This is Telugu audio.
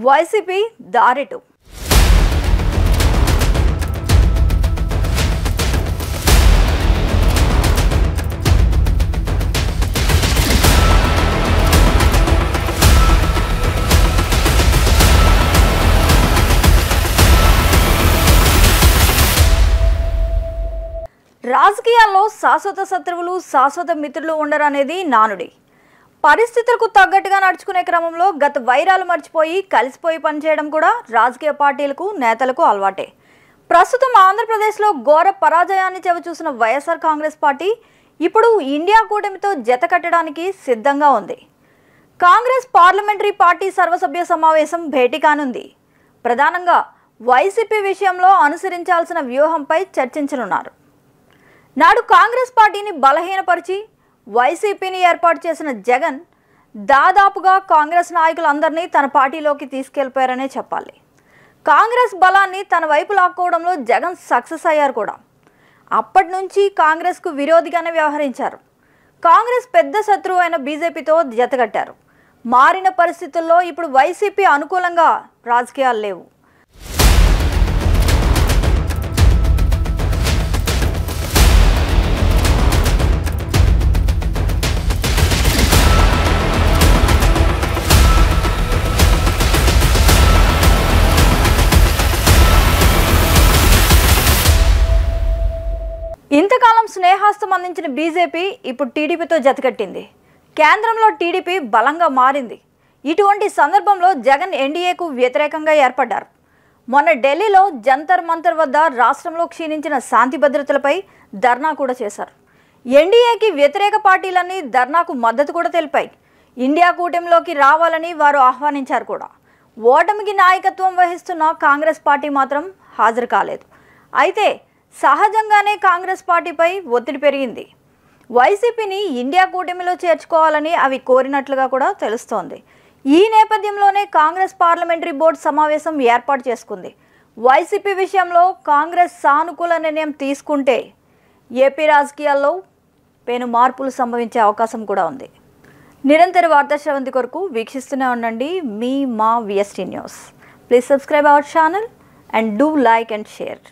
వైసీపీ దారెటు. రాజకీయాల్లో శాశ్వత శత్రువులు శాశ్వత మిత్రులు ఉండరనేది నానుడి. పరిస్థితులకు తగ్గట్టుగా నడుచుకునే క్రమంలో గత వైరాలు మర్చిపోయి కలిసిపోయి పనిచేయడం కూడా రాజకీయ పార్టీలకు నేతలకు అలవాటే. ప్రస్తుతం ఆంధ్రప్రదేశ్లో ఘోర పరాజయాన్ని చవిచూసిన వైఎస్ఆర్ కాంగ్రెస్ పార్టీ ఇప్పుడు ఇండియా కూటమితో జత కట్టడానికి సిద్ధంగా ఉంది. కాంగ్రెస్ పార్లమెంటరీ పార్టీ సర్వసభ్య సమావేశం భేటీ కానుంది. ప్రధానంగా వైసీపీ విషయంలో అనుసరించాల్సిన వ్యూహంపై చర్చించనున్నారు. నాడు కాంగ్రెస్ పార్టీని బలహీనపరిచి వైసీపీని ఏర్పాటు చేసిన జగన్ దాదాపుగా కాంగ్రెస్ నాయకులందరినీ తన పార్టీలోకి తీసుకెళ్లిపోయారనే చెప్పాలి. కాంగ్రెస్ బలాన్ని తన వైపు లాక్కోవడంలో జగన్ సక్సెస్ అయ్యారు కూడా. అప్పటి నుంచి కాంగ్రెస్కు విరోధిగానే వ్యవహరించారు. కాంగ్రెస్ పెద్ద శత్రువు అయిన బీజేపీతో జతకట్టారు. మారిన పరిస్థితుల్లో ఇప్పుడు వైసీపీ అనుకూలంగా రాజకీయాలు లేవు. ఇంతకాలం స్నేహాస్తం అందించిన బీజేపీ ఇప్పుడు టీడీపీతో జతకట్టింది. కేంద్రంలో టీడీపీ బలంగా మారింది. ఇటువంటి సందర్భంలో జగన్ ఎన్డీఏకు వ్యతిరేకంగా ఏర్పడ్డారు. మొన్న ఢిల్లీలో జంతర్ మంతర్ వద్ద రాష్ట్రంలో క్షీణించిన శాంతి భద్రతలపై ధర్నా కూడా చేశారు. ఎన్డీఏకి వ్యతిరేక పార్టీలన్నీ ధర్నాకు మద్దతు కూడా తెలిపాయి. ఇండియా కూటమిలోకి రావాలని వారు ఆహ్వానించారు కూడా. ఓటమికి నాయకత్వం వహిస్తున్న కాంగ్రెస్ పార్టీ మాత్రం హాజరు కాలేదు. అయితే సహజంగానే కాంగ్రెస్ పార్టీపై ఒత్తిడి పెరిగింది. వైసీపీని ఇండియా కూటమిలో చేర్చుకోవాలని అవి కోరినట్లుగా కూడా తెలుస్తోంది. ఈ నేపథ్యంలోనే కాంగ్రెస్ పార్లమెంటరీ బోర్డు సమావేశం ఏర్పాటు చేసుకుంది. వైసీపీ విషయంలో కాంగ్రెస్ సానుకూల నిర్ణయం తీసుకుంటే ఏపీ రాజకీయాల్లో పెను మార్పులు సంభవించే అవకాశం కూడా ఉంది. నిరంతర వార్తా శ్రవంతి కొరకు వీక్షిస్తూనే ఉండండి మా VST news. Please subscribe our channel and do like and share.